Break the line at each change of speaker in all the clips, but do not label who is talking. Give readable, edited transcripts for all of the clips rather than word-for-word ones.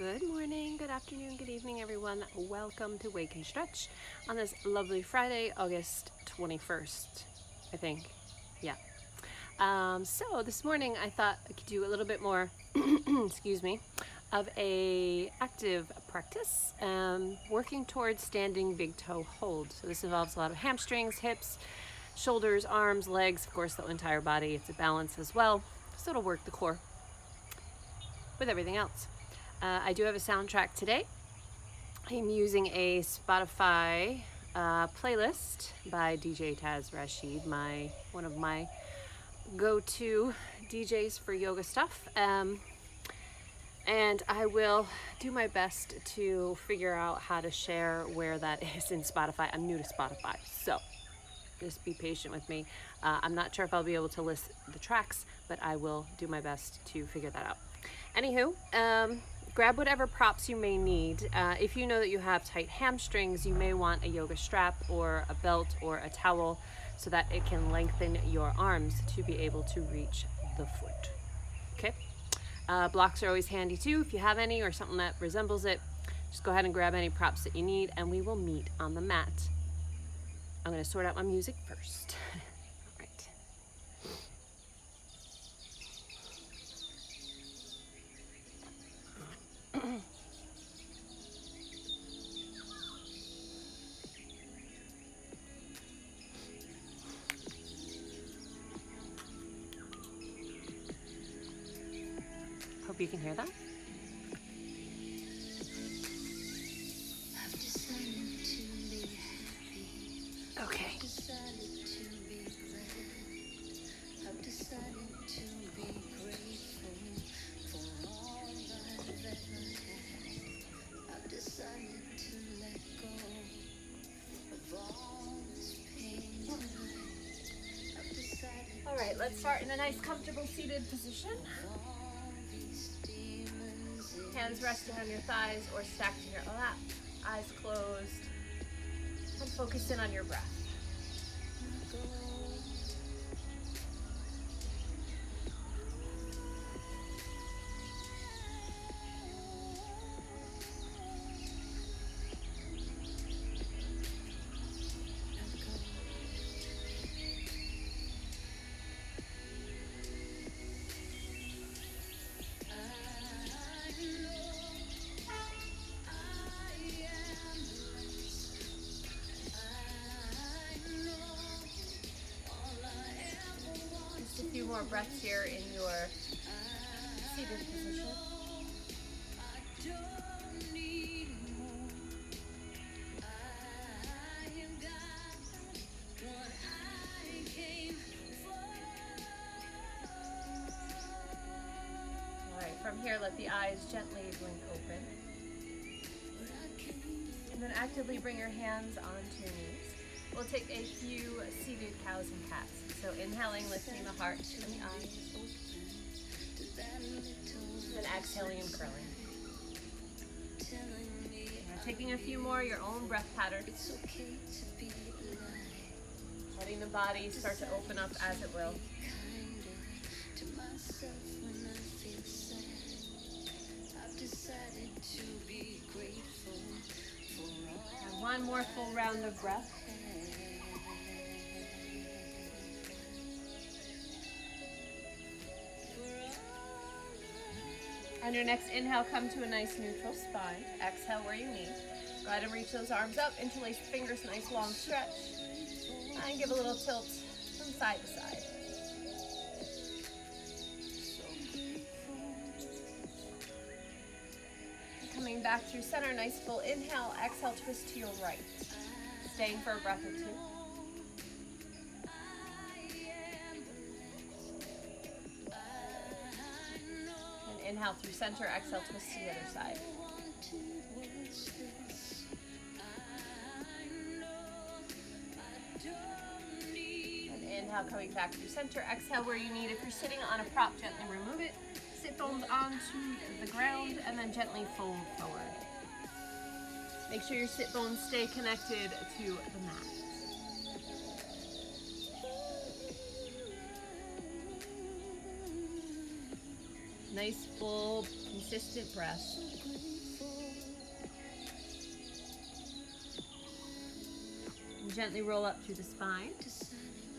Good morning, good afternoon, good evening, everyone. Welcome to Wake and Stretch on this lovely Friday, August 21st, I think. Yeah. So this morning I thought I could do a little bit more, excuse me, of a active practice, working towards standing big toe hold. So this involves a lot of hamstrings, hips, shoulders, arms, legs, of course the entire body. It's a balance as well, so it'll work the core with everything else. I do have a soundtrack today. I'm using a Spotify playlist by DJ Rashid, one of my go-to DJs for yoga stuff. And I will do my best to figure out how to share where that is in Spotify. I'm new to Spotify, so just be patient with me. I'm not sure if I'll be able to list the tracks, but I will do my best to figure that out. Anywho, grab whatever props you may need. If you know that you have tight hamstrings, you may want a yoga strap or a belt or a towel so that it can lengthen your arms to be able to reach the foot. Okay? Blocks are always handy too. If you have any or something that resembles it, just go ahead and grab any props that you need and we will meet on the mat. I'm going to sort out my music first. All right. Hope you can hear that. Okay. All right, let's start in a nice comfortable seated position. Hands resting on your thighs or stacked in your lap, eyes closed, and focus in on your breath. A few more breaths here in your seated position. All right, from here, let the eyes gently blink open. And then actively bring your hands onto your knees. We'll take a few seated cows and cats. So inhaling, lifting the heart and the eyes. Then exhaling and curling. Now taking a few more, your own breath pattern. Letting the body start to open up as it will. And one more full round of breath. On your next inhale, come to a nice neutral spine. Exhale where you need. Go ahead and reach those arms up, interlace fingers, nice long stretch. And give a little tilt from side to side. Coming back through center, nice full inhale. Exhale, twist to your right. Staying for a breath or two. Inhale through center, exhale, twist to the other side. And inhale, coming back through center, exhale where you need. If you're sitting on a prop, gently remove it. Sit bones onto the ground and then gently fold forward. Make sure your sit bones stay connected to the mat. Nice, full, consistent breath. gently roll up through the spine.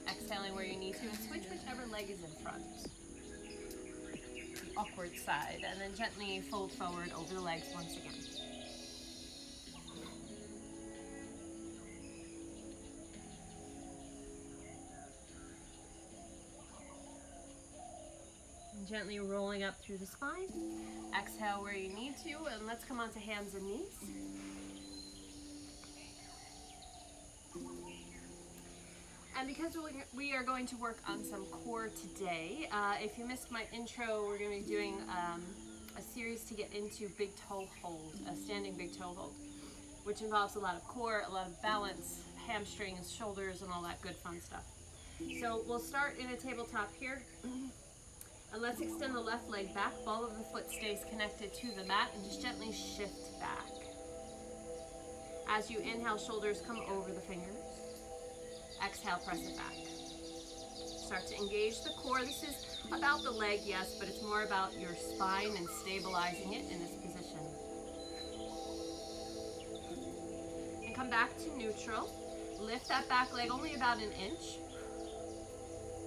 Exhaling where you need to, and switch whichever leg is in front. The awkward side, and then gently fold forward over the legs once again. And gently rolling up through the spine. Exhale where you need to, and let's come onto hands and knees. And because we are going to work on some core today, if you missed my intro, we're going to be doing a series to get into big toe hold, a standing big toe hold, which involves a lot of core, a lot of balance, hamstrings, shoulders, and all that good fun stuff. So we'll start in a tabletop here, and let's extend the left leg back. Ball of the foot stays connected to the mat, and just gently shift back. As you inhale, shoulders come over the fingers. Exhale, press it back. Start to engage the core. This is about the leg, yes, but it's more about your spine and stabilizing it in this position. And come back to neutral. Lift that back leg only about an inch.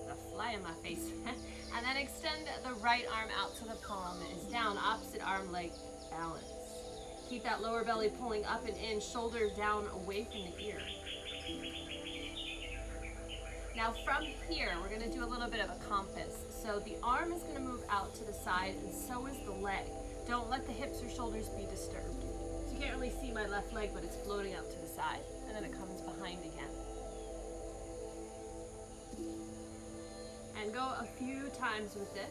The fly in my face. And then extend the right arm out to the palm is down. Opposite arm leg balance. Keep that lower belly pulling up and in, shoulders down away from the ear. Now from here, we're going to do a little bit of a compass. So the arm is going to move out to the side, and so is the leg. Don't let the hips or shoulders be disturbed. So you can't really see my left leg, but it's floating out to the side, and then it comes behind again. And go a few times with this.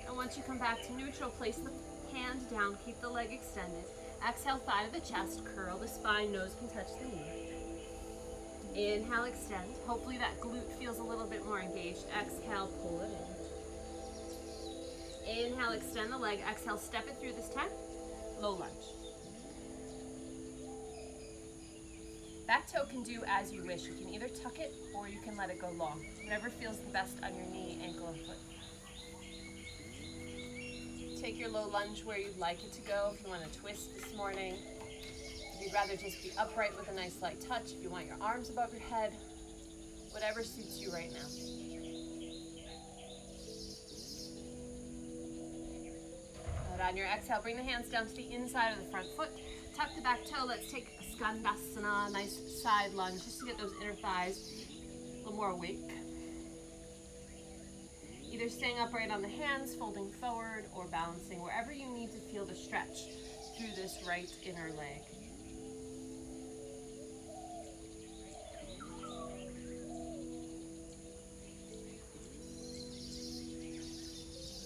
And once you come back to neutral, place the hand down, keep the leg extended. Exhale, thigh to the chest, curl the spine, nose can touch the knee. Inhale, extend. Hopefully that glute feels a little bit more engaged. Exhale, pull it in. Inhale, extend the leg. Exhale, step it through this time. Low lunge. Back toe can do as you wish. You can either tuck it or you can let it go long. Whatever feels the best on your knee, ankle, and foot. Take your low lunge where you'd like it to go. If you want to twist this morning, if you'd rather just be upright with a nice light touch, if you want your arms above your head, whatever suits you right now. Good. On your exhale, bring the hands down to the inside of the front foot. Tuck the back toe. Let's take a Skandasana, nice side lunge, just to get those inner thighs a little more awake. Either staying upright on the hands, folding forward, or balancing wherever you need to feel the stretch through this right inner leg.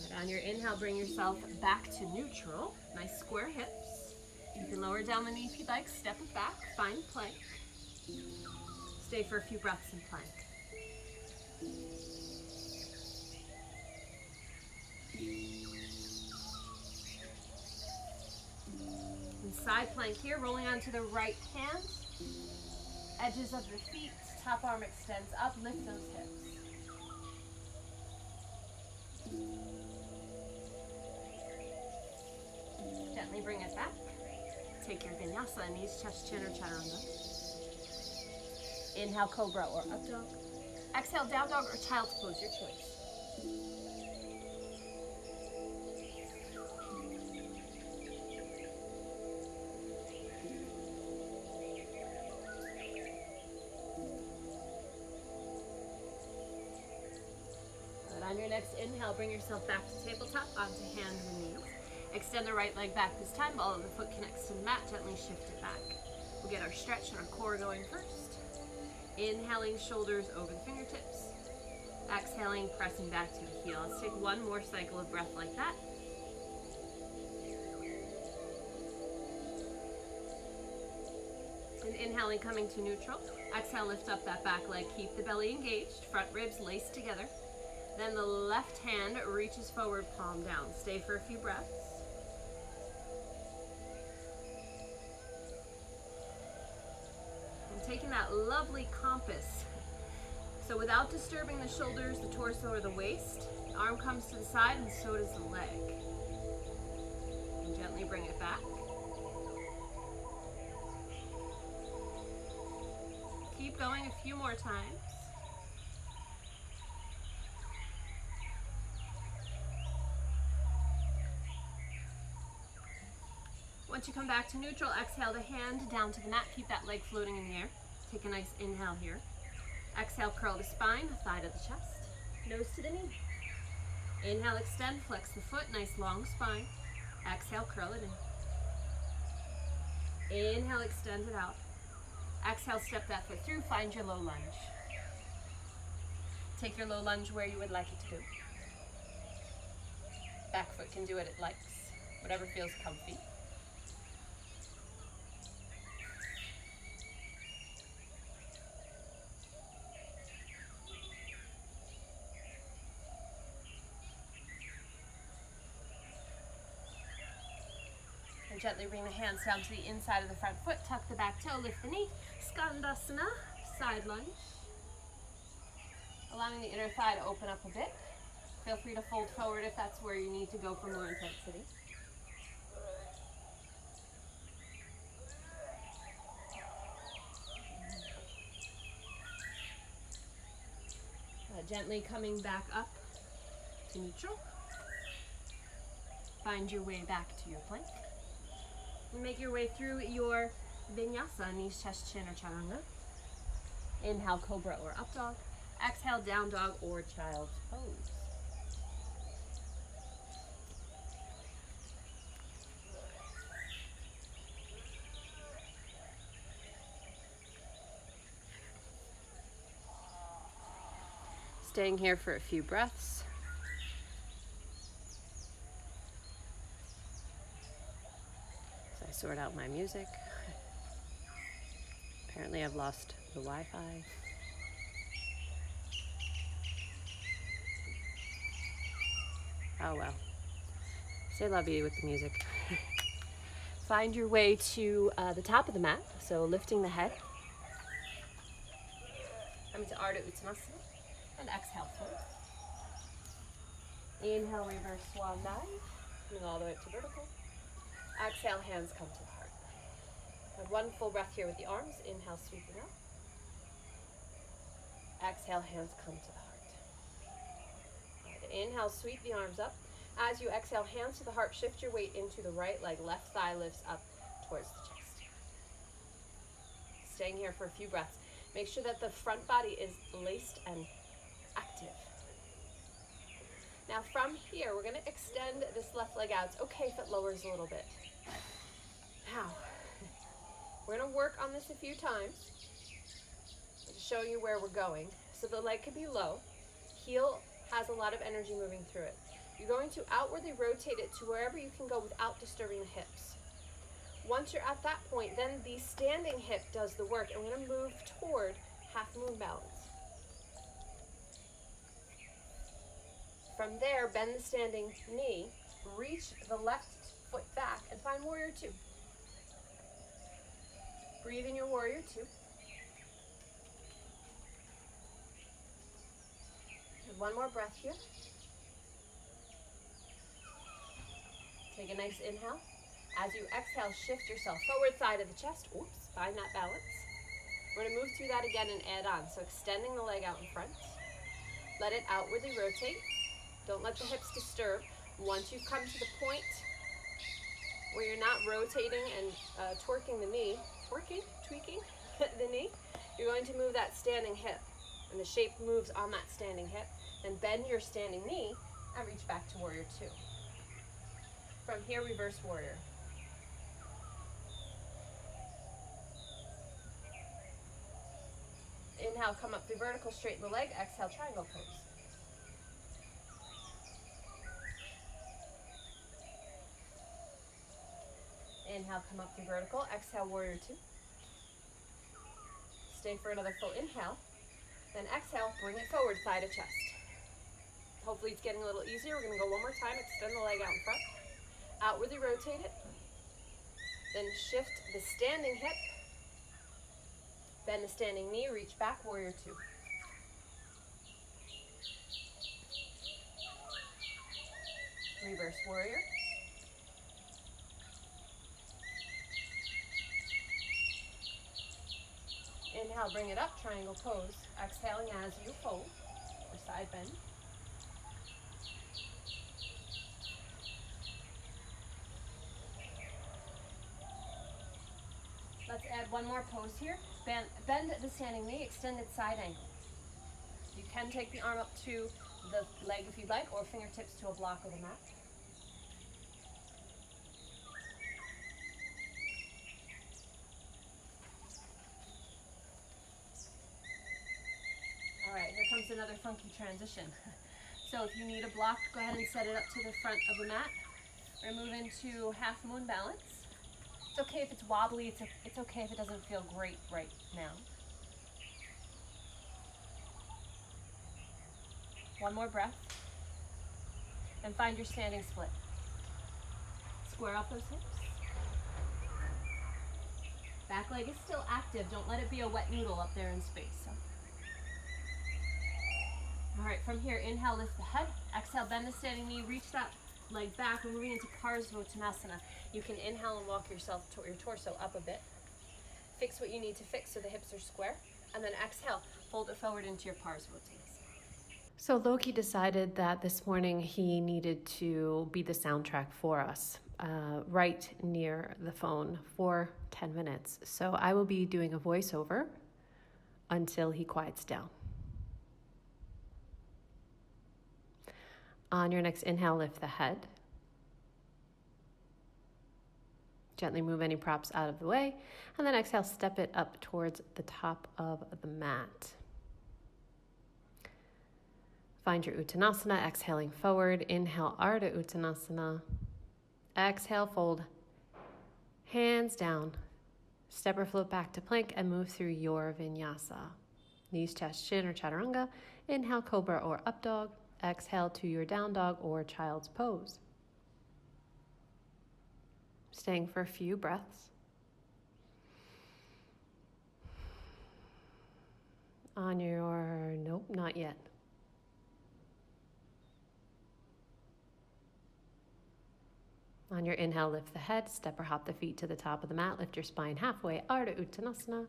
Good. On your inhale, bring yourself back to neutral. Nice square hips. You can lower down the knee if you'd like, step it back, find plank. Stay for a few breaths in plank. And side plank here, rolling onto the right hand, edges of the feet, top arm extends up, lift those hips. Gently bring it back. Take your vinyasa, knees, chest, chin, or chaturanga. Inhale, cobra or up dog. Exhale, down dog or child's pose, your choice. On your next inhale, bring yourself back to tabletop, onto hands and knees. Extend the right leg back this time. Ball of the foot connects to the mat. Gently shift it back. We'll get our stretch and our core going first. Inhaling, shoulders over the fingertips. Exhaling, pressing back to the heel. Let's take one more cycle of breath like that. And inhaling, coming to neutral. Exhale, lift up that back leg. Keep the belly engaged. Front ribs laced together. Then the left hand reaches forward, palm down. Stay for a few breaths. And taking that lovely compass. So without disturbing the shoulders, the torso, or the waist, arm comes to the side and so does the leg. And gently bring it back. keep going a few more times. Once you come back to neutral, exhale the hand down to the mat. Keep that leg floating in the air. Take a nice inhale here. Exhale, curl the spine, thigh to the chest, nose to the knee. Inhale, extend, flex the foot, nice long spine. Exhale, curl it in. Inhale, extend it out. Exhale, step that foot through, find your low lunge. Take your low lunge where you would like it to go. Back foot can do what it likes, whatever feels comfy. And gently bring the hands down to the inside of the front foot, tuck the back toe, lift the knee, Skandasana, side lunge. Allowing the inner thigh to open up a bit. Feel free to fold forward if that's where you need to go for more intensity. Gently coming back up to neutral. Find your way back to your plank. And make your way through your vinyasa, knees, chest, chin, or chaturanga. Inhale, cobra or up dog. Exhale, down dog or child's pose. Staying here for a few breaths. As I sort out my music. Apparently I've lost the Wi-Fi. Oh well. Say love you with the music. Find your way to the top of the mat, so lifting the head. Coming to Ardha Chandrasana. And exhale, fold. Inhale, reverse swan dive. Coming all the way up to vertical. Exhale, hands come to the heart. And one full breath here with the arms. Inhale, sweeping up. Exhale, hands come to the heart. Right, inhale, sweep the arms up. As you exhale, hands to the heart, shift your weight into the right leg. Left thigh lifts up towards the chest. Staying here for a few breaths. Make sure that the front body is laced and active. Now from here, we're going to extend this left leg out. It's okay if it lowers a little bit. Now, we're going to work on this a few times to show you where we're going. So the leg could be low. Heel has a lot of energy moving through it. You're going to outwardly rotate it to wherever you can go without disturbing the hips. Once you're at that point, then the standing hip does the work, and we're going to move toward half moon balance. From there, bend the standing knee, reach the left foot back, and find warrior two. Breathe in your warrior two. And one more breath here. Take a nice inhale. As you exhale, shift yourself forward, thigh to the chest. Oops, find that balance. We're going to move through that again and add on. So extending the leg out in front. Let it outwardly rotate. Don't let the hips disturb. Once you've come to the point where you're not rotating and twerking the knee, tweaking the knee, you're going to move that standing hip. And the shape moves on that standing hip. Then bend your standing knee and reach back to warrior two. From here, reverse warrior. Inhale, come up through vertical, straighten the leg. Exhale, triangle pose. Inhale, come up through vertical. Exhale, warrior two. Stay for another full inhale. Then exhale, bring it forward, thigh to chest. Hopefully it's getting a little easier. We're going to go one more time. Extend the leg out in front. Outwardly rotate it. Then shift the standing hip. Bend the standing knee, reach back, warrior two. Reverse warrior. Inhale, Inhale, bring it up, triangle pose. Exhaling as you fold or side bend. Let's add one more pose here. Bend the standing knee, extended side ankle. You can take the arm up to the leg if you'd like, or fingertips to a block of the mat. All right, here comes another funky transition. So if you need a block, go ahead and set it up to the front of the mat. We're gonna move into half moon balance. It's okay if it's wobbly, it's okay if it doesn't feel great right now. One more breath. And find your standing split. Square off those hips. Back leg is still active. Don't let it be a wet noodle up there in space. So. All right, from here, inhale, lift the head. Exhale, bend the standing knee, reach that leg back. We're moving into Parsvottanasana. You can inhale and walk your torso up a bit. Fix what you need to fix so the hips are square. And then exhale, fold it forward into your Parsvottanasana. So Lokey decided that this morning he needed to be the soundtrack for us, right near the phone for 10 minutes. So I will be doing a voiceover until he quiets down. On your next inhale, lift the head. Gently move any props out of the way. And then exhale, step it up towards the top of the mat. Find your Uttanasana, exhaling forward. Inhale, Ardha Uttanasana. Exhale, fold. Hands down. Step or float back to plank and move through your vinyasa. Knees, chest, chin, or chaturanga. Inhale, cobra or up dog. Exhale to your down dog or child's pose. Staying for a few breaths. On your, nope, not yet. On your inhale, lift the head, step or hop the feet to the top of the mat, lift your spine halfway, Ardha Uttanasana.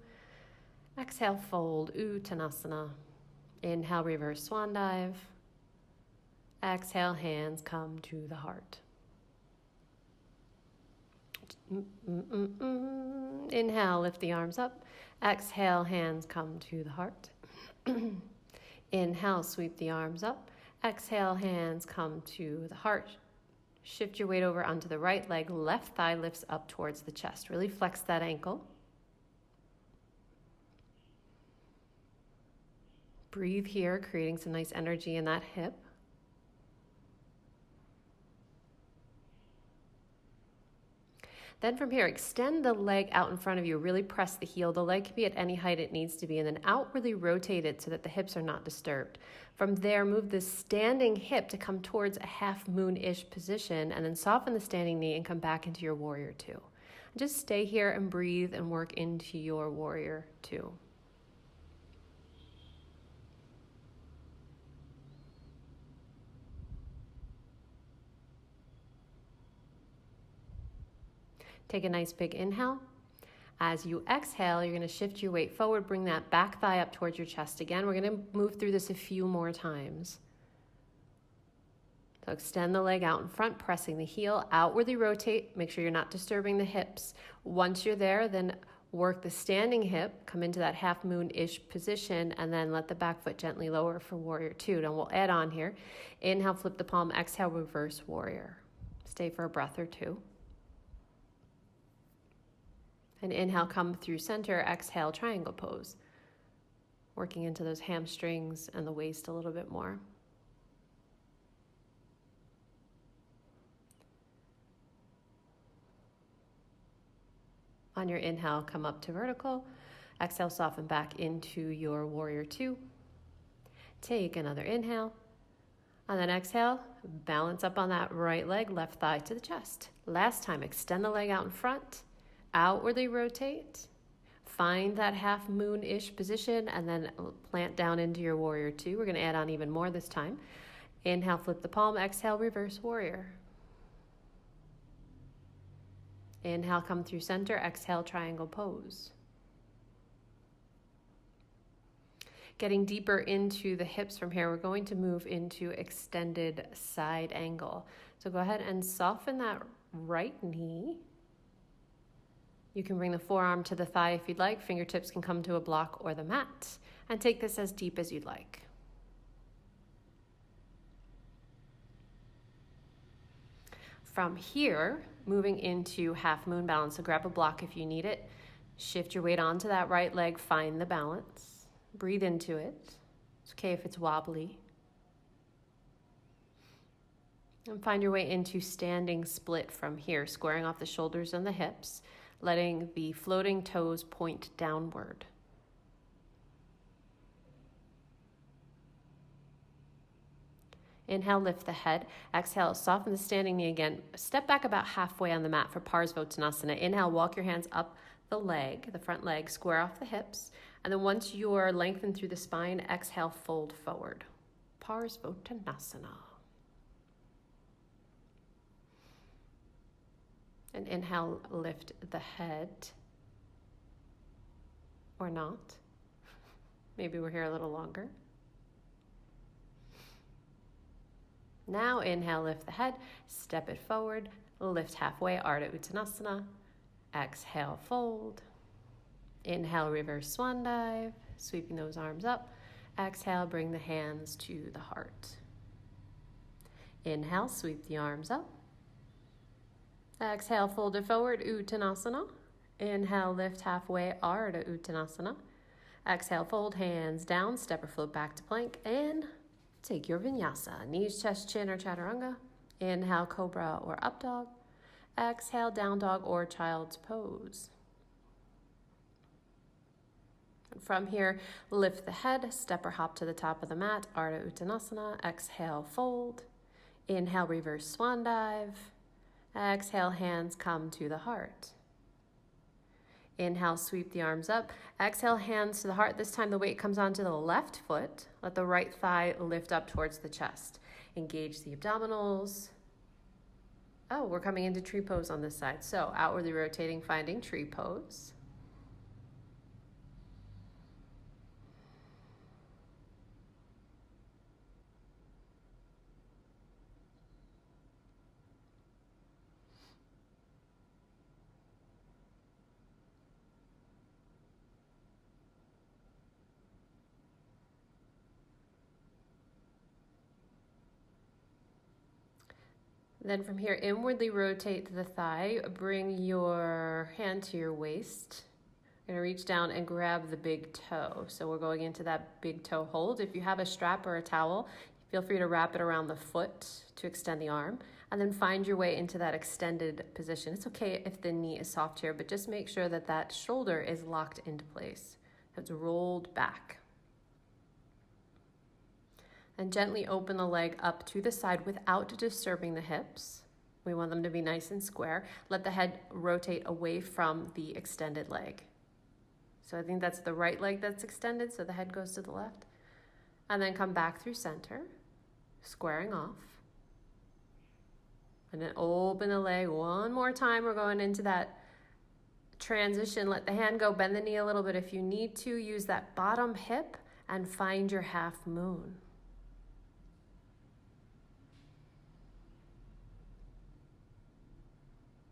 Exhale, fold, Uttanasana. Inhale, reverse swan dive. Exhale, hands come to the heart. Inhale, lift the arms up. Exhale, hands come to the heart. Inhale, sweep the arms up. Exhale, hands come to the heart. Shift your weight over onto the right leg. Left thigh lifts up towards the chest. Really flex that ankle. Breathe here, creating some nice energy in that hip. Then from here, extend the leg out in front of you. Really press the heel. The leg can be at any height it needs to be, and then outwardly rotate it so that the hips are not disturbed. From there, move the standing hip to come towards a half moon-ish position, and then soften the standing knee and come back into your warrior two. Just stay here and breathe and work into your warrior two. Take a nice big inhale. As you exhale, you're going to shift your weight forward, bring that back thigh up towards your chest again. We're going to move through this a few more times. So extend the leg out in front, pressing the heel, outwardly rotate, make sure you're not disturbing the hips. Once you're there, then work the standing hip, come into that half moon-ish position, and then let the back foot gently lower for warrior two. Now we'll add on here. Inhale, flip the palm, exhale, reverse warrior. Stay for a breath or two. And inhale, come through center, exhale, triangle pose. Working into those hamstrings and the waist a little bit more. On your inhale, come up to vertical. Exhale, soften back into your warrior two. Take another inhale. And then exhale, balance up on that right leg, left thigh to the chest. Last time, extend the leg out in front. Outwardly rotate, find that half moon-ish position, and then plant down into your warrior two. We're going to add on even more this time. Inhale, flip the palm, exhale, reverse warrior. Inhale, come through center, exhale, triangle pose. Getting deeper into the hips from here, we're going to move into extended side angle. So go ahead and soften that right knee. You can bring the forearm to the thigh if you'd like. Fingertips can come to a block or the mat. And take this as deep as you'd like. From here, moving into half moon balance. So grab a block if you need it. Shift your weight onto that right leg. Find the balance. Breathe into it. It's okay if it's wobbly. And find your way into standing split from here, squaring off the shoulders and the hips, letting the floating toes point downward. Inhale, lift the head. Exhale, soften the standing knee again. Step back about halfway on the mat for Parsvottanasana. Inhale, walk your hands up the leg, the front leg, square off the hips. And then once you're lengthened through the spine, exhale, fold forward. Parsvottanasana. And inhale, lift the head. Or not. Maybe we're here a little longer. Now inhale, lift the head, step it forward, lift halfway, Ardha Uttanasana. Exhale, fold. Inhale, reverse swan dive, sweeping those arms up. Exhale, bring the hands to the heart. Inhale, sweep the arms up. Exhale, fold it forward, Uttanasana. Inhale, lift halfway, Ardha Uttanasana. Exhale, fold hands down, step or float back to plank, and take your vinyasa. Knees, chest, chin, or chaturanga. Inhale, cobra or up dog. Exhale, down dog or child's pose. And from here, lift the head, step or hop to the top of the mat, Ardha Uttanasana. Exhale, fold. Inhale, reverse swan dive. Exhale, hands come to the heart. Inhale, sweep the arms up. Exhale, hands to the heart. This time the weight comes onto the left foot. Let the right thigh lift up towards the chest. Engage the abdominals. Oh, we're coming into tree pose on this side. So outwardly rotating, finding tree pose. Then from here, inwardly rotate the thigh. Bring your hand to your waist. You're going to reach down and grab the big toe. So we're going into that big toe hold. If you have a strap or a towel, feel free to wrap it around the foot to extend the arm. And then find your way into that extended position. It's okay if the knee is soft here, but just make sure that that shoulder is locked into place. It's rolled back. And gently open the leg up to the side without disturbing the hips. We want them to be nice and square. Let the head rotate away from the extended leg. So I think that's the right leg that's extended, so the head goes to the left. And then come back through center, squaring off. And then open the leg one more time. We're going into that transition. Let the hand go, bend the knee a little bit if you need to. Use that bottom hip and find your half moon.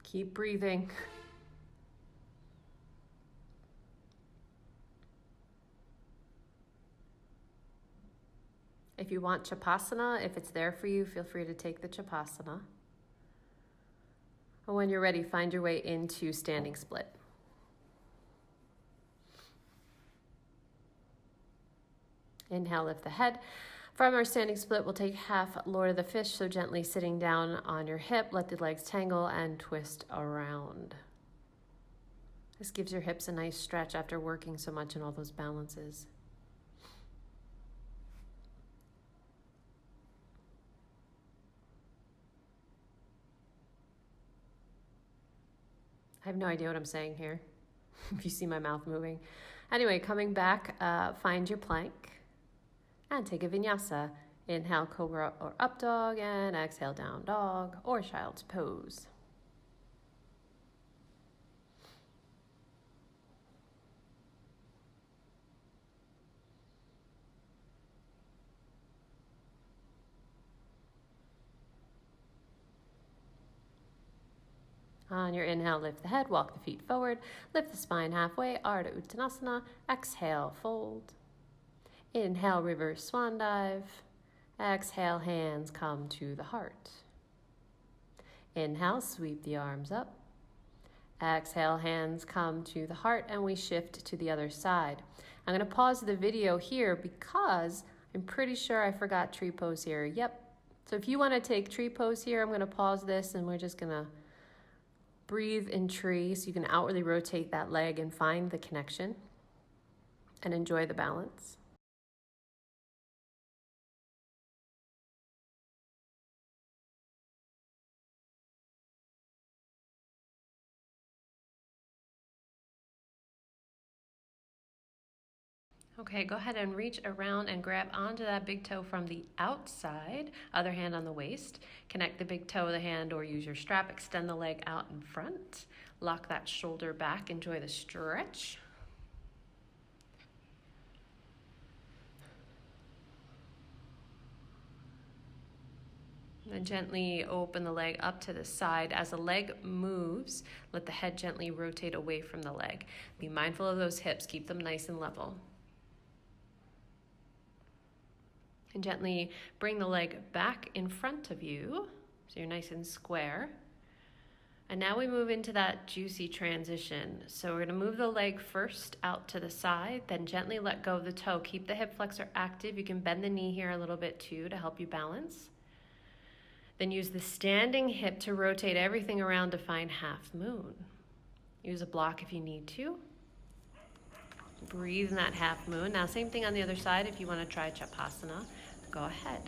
Keep breathing. If you want Chapasana, if it's there for you, feel free to take the Chapasana. And when you're ready, find your way into standing split. Inhale, lift the head. From our standing split, we'll take half Lord of the Fish, so gently sitting down on your hip, let the legs tangle and twist around. This gives your hips a nice stretch after working so much in all those balances. I have no idea what I'm saying here, if you see my mouth moving. Anyway, coming back, find your plank. And take a vinyasa. Inhale, cobra or up dog, and exhale, down dog or child's pose. On your inhale, lift the head, walk the feet forward, lift the spine halfway, Ardha Uttanasana. Exhale, fold. Inhale, reverse swan dive. Exhale, hands come to the heart. Inhale, sweep the arms up. Exhale, hands come to the heart, and we shift to the other side. I'm going to pause the video here because I'm pretty sure I forgot tree pose here. Yep. So if you want to take tree pose here, I'm going to pause this and we're just going to breathe in tree so you can outwardly rotate that leg and find the connection and enjoy the balance. Okay, go ahead and reach around and grab onto that big toe from the outside, other hand on the waist. Connect the big toe of the hand or use your strap, extend the leg out in front. Lock that shoulder back, enjoy the stretch. Then gently open the leg up to the side. As the leg moves, let the head gently rotate away from the leg. Be mindful of those hips, keep them nice and level. And gently bring the leg back in front of you, so you're nice and square. And now we move into that juicy transition. So we're gonna move the leg first out to the side, then gently let go of the toe. Keep the hip flexor active. You can bend the knee here a little bit too to help you balance. Then use the standing hip to rotate everything around to find half moon. Use a block if you need to. Breathe in that half moon. Now same thing on the other side. If you want to try Chapasana, go ahead.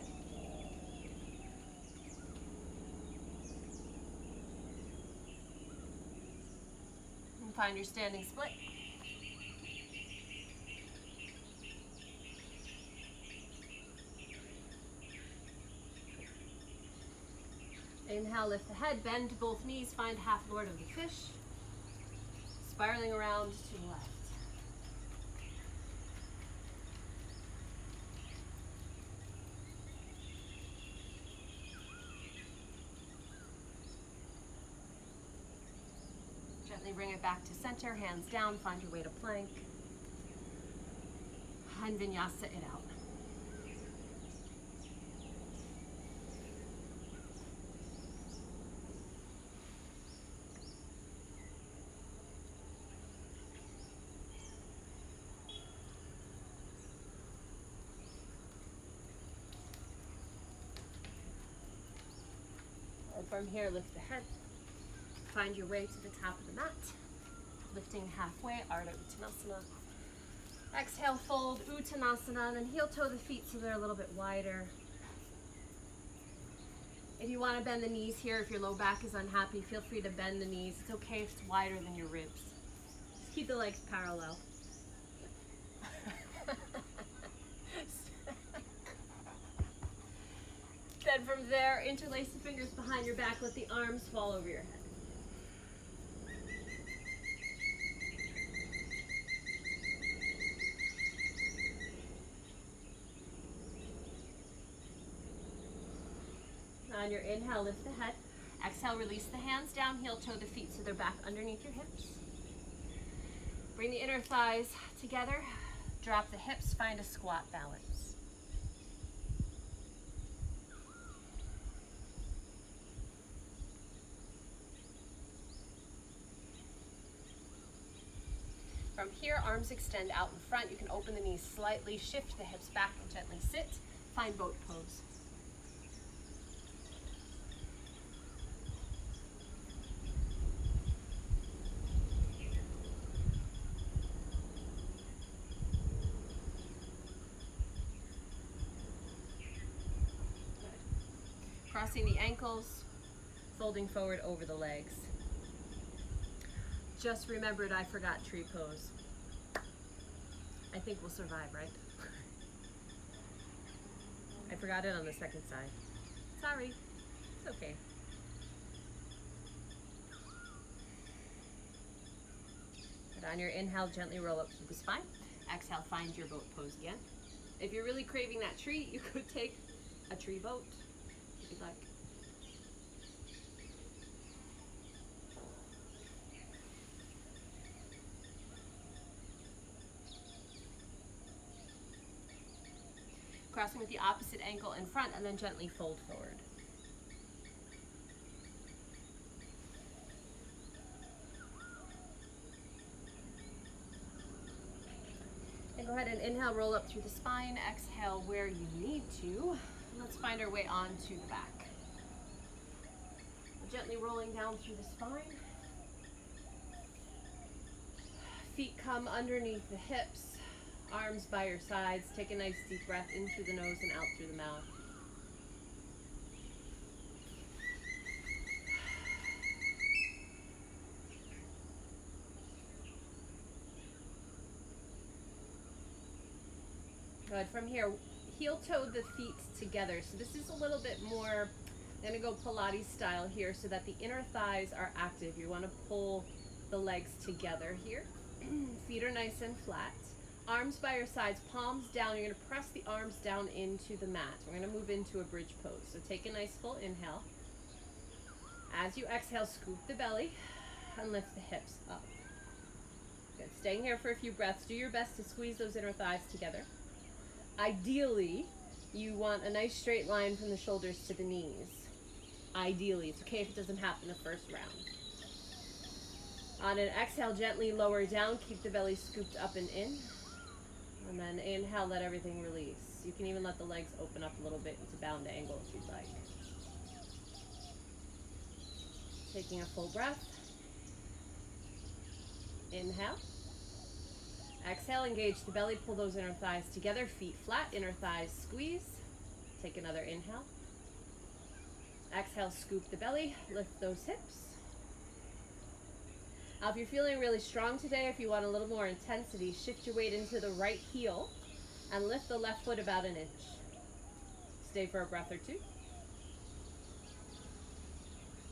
And find your standing split. Inhale, lift the head, bend both knees, find half Lord of the Fish. Spiraling around to the left. Gently bring it back to center, hands down, find your way to plank. And vinyasa it out. And from here, lift the head. Find your way to the top of the mat. Lifting halfway, Ardha Uttanasana. Exhale, fold, Uttanasana, and then heel toe the feet so they're a little bit wider. If you want to bend the knees here, if your low back is unhappy, feel free to bend the knees. It's okay if it's wider than your ribs. Just keep the legs parallel. Then from there, interlace the fingers behind your back, let the arms fall over your head. On your inhale, lift the head. Exhale, release the hands down, heel toe the feet so they're back underneath your hips. Bring the inner thighs together, drop the hips, find a squat balance. From here, arms extend out in front. You can open the knees slightly, shift the hips back and gently sit. Find boat pose. Good. Crossing the ankles, folding forward over the legs. Just remembered I forgot tree pose. I think we'll survive, right? I forgot it on the second side. Sorry, it's okay. Good. On your inhale, gently roll up through the spine. Exhale, find your boat pose again. If you're really craving that tree, you could take a tree boat if you'd like. Crossing with the opposite ankle in front and then gently fold forward. And go ahead and inhale, roll up through the spine. Exhale where you need to. And let's find our way onto the back. Gently rolling down through the spine. Feet come underneath the hips. Arms by your sides. Take a nice deep breath in through the nose and out through the mouth. Good. From here, heel toe the feet together. So this is a little bit more, I'm going to go Pilates style here so that the inner thighs are active. You want to pull the legs together here. Feet are nice and flat. Arms by your sides, palms down. You're going to press the arms down into the mat. We're going to move into a bridge pose. So take a nice full inhale. As you exhale, scoop the belly and lift the hips up. Good. Staying here for a few breaths. Do your best to squeeze those inner thighs together. Ideally, you want a nice straight line from the shoulders to the knees. Ideally, it's okay if it doesn't happen the first round. On an exhale, gently lower down, keep the belly scooped up and in. And then inhale, let everything release. You can even let the legs open up a little bit into bound angle if you'd like. Taking a full breath. Inhale. Exhale, engage the belly, pull those inner thighs together, feet flat, inner thighs squeeze. Take another inhale. Exhale, scoop the belly, lift those hips. Now, if you're feeling really strong today, if you want a little more intensity, shift your weight into the right heel and lift the left foot about an inch. Stay for a breath or two.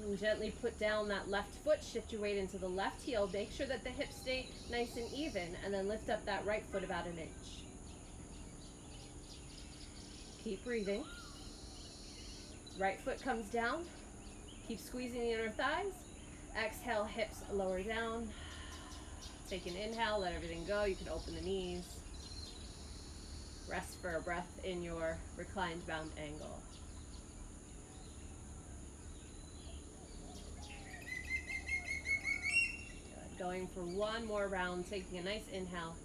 And gently put down that left foot, shift your weight into the left heel. Make sure that the hips stay nice and even, and then lift up that right foot about an inch. Keep breathing. Right foot comes down. Keep squeezing the inner thighs. Exhale, hips lower down. Take an inhale, let everything go. You can open the knees. Rest for a breath in your reclined bound angle. Going for one more round, taking a nice inhale.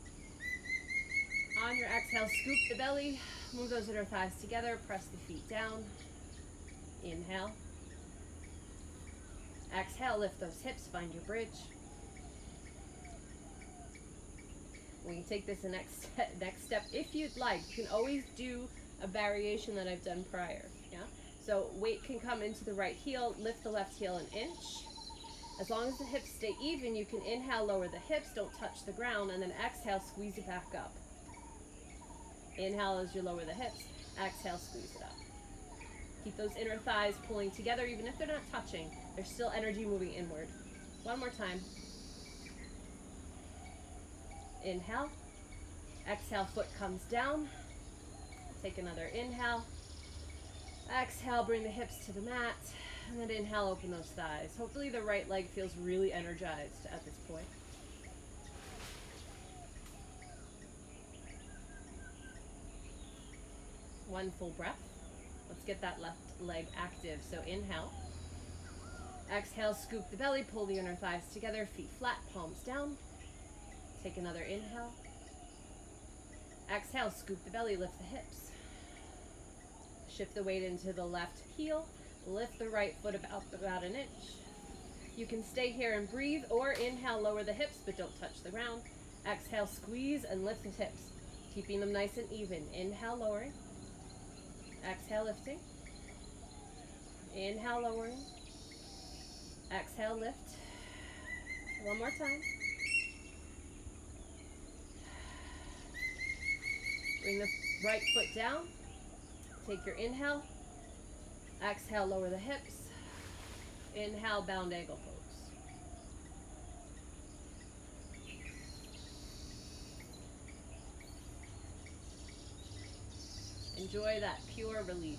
On your exhale, scoop the belly, move those inner thighs together, press the feet down. Inhale. Exhale, lift those hips, find your bridge. We can take this the next step if you'd like. You can always do a variation that I've done prior. Yeah. So weight can come into the right heel, lift the left heel an inch. As long as the hips stay even, you can inhale, lower the hips, don't touch the ground, and then exhale, squeeze it back up. Inhale as you lower the hips, exhale, squeeze it up. Keep those inner thighs pulling together, even if they're not touching. There's still energy moving inward. One more time. Inhale. Exhale, foot comes down. Take another inhale. Exhale, bring the hips to the mat. And then inhale, open those thighs. Hopefully the right leg feels really energized at this point. One full breath. Let's get that left leg active. So inhale. Exhale, scoop the belly, pull the inner thighs together, feet flat, palms down. Take another inhale. Exhale, scoop the belly, lift the hips. Shift the weight into the left heel. Lift the right foot about an inch. You can stay here and breathe, or inhale, lower the hips, but don't touch the ground. Exhale, squeeze and lift the hips, keeping them nice and even. Inhale, lowering. Exhale, lifting. Inhale, lowering. Exhale, lift. One more time. Bring the right foot down. Take your inhale. Exhale, lower the hips. Inhale, bound angle pose. Enjoy that pure release.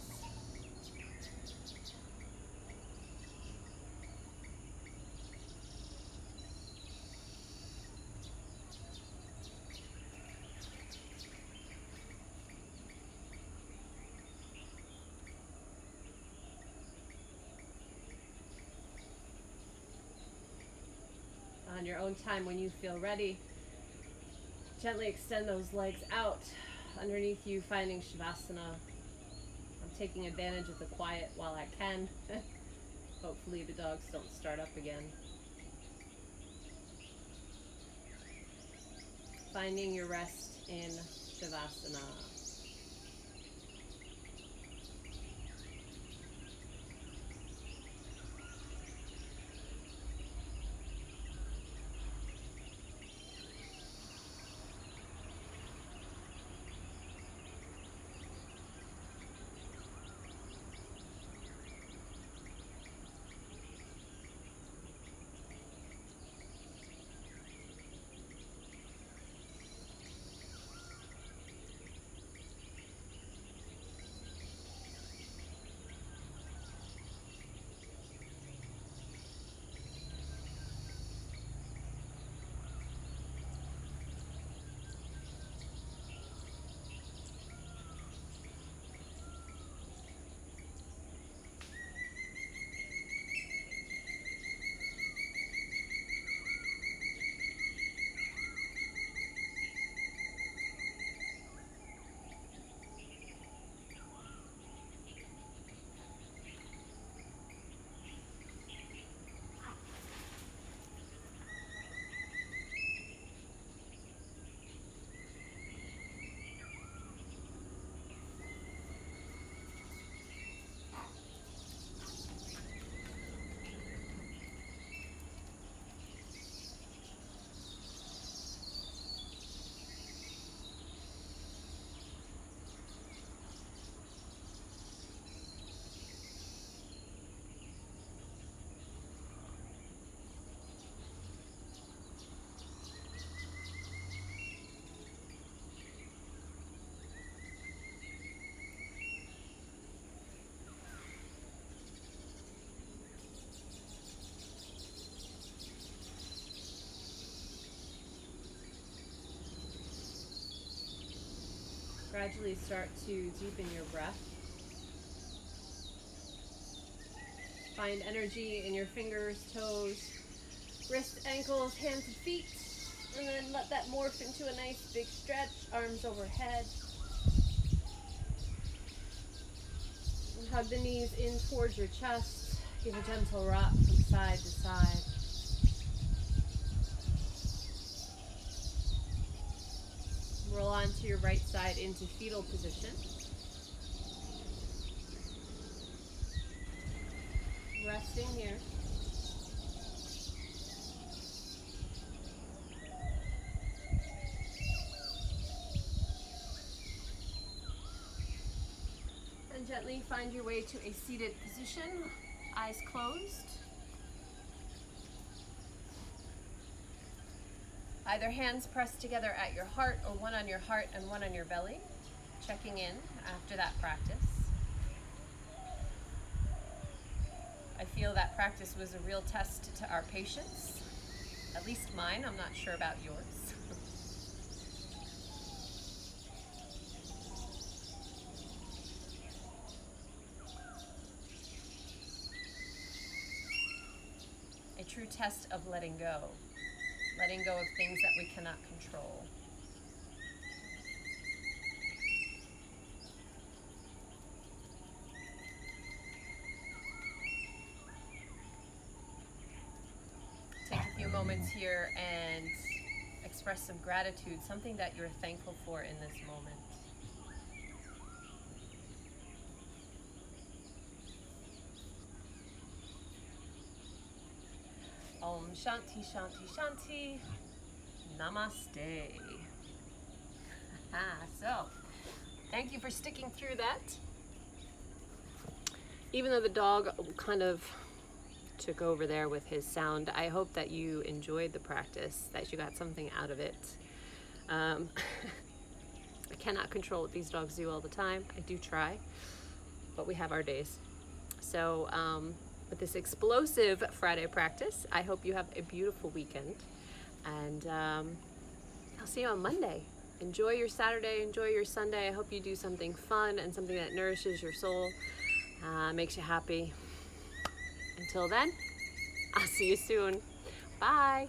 your own time, when you feel ready, gently extend those legs out underneath you, finding Shavasana. I'm taking advantage of the quiet while I can. Hopefully the dogs don't start up again. Finding your rest in Shavasana. Gradually start to deepen your breath. Find energy in your fingers, toes, wrists, ankles, hands and feet. And then let that morph into a nice big stretch, arms overhead. And hug the knees in towards your chest. Give a gentle rock from side to side. Roll onto your right side into fetal position. Resting here. And gently find your way to a seated position, eyes closed. Either hands pressed together at your heart, or one on your heart and one on your belly. Checking in after that practice. I feel that practice was a real test to our patience. At least mine, I'm not sure about yours. A true test of letting go. Letting go of things that we cannot control. Take a few moments here and express some gratitude, something that you're thankful for in this moment. Om Shanti Shanti Shanti. Namaste. So, thank you for sticking through that. Even though the dog kind of took over there with his sound, I hope that you enjoyed the practice, that you got something out of it. I cannot control what these dogs do all the time. I do try, but we have our days. So, with this explosive Friday practice, I hope you have a beautiful weekend, and I'll see you on Monday. Enjoy your Saturday, enjoy your Sunday. I hope you do something fun and something that nourishes your soul, makes you happy. Until then, I'll see you soon. Bye.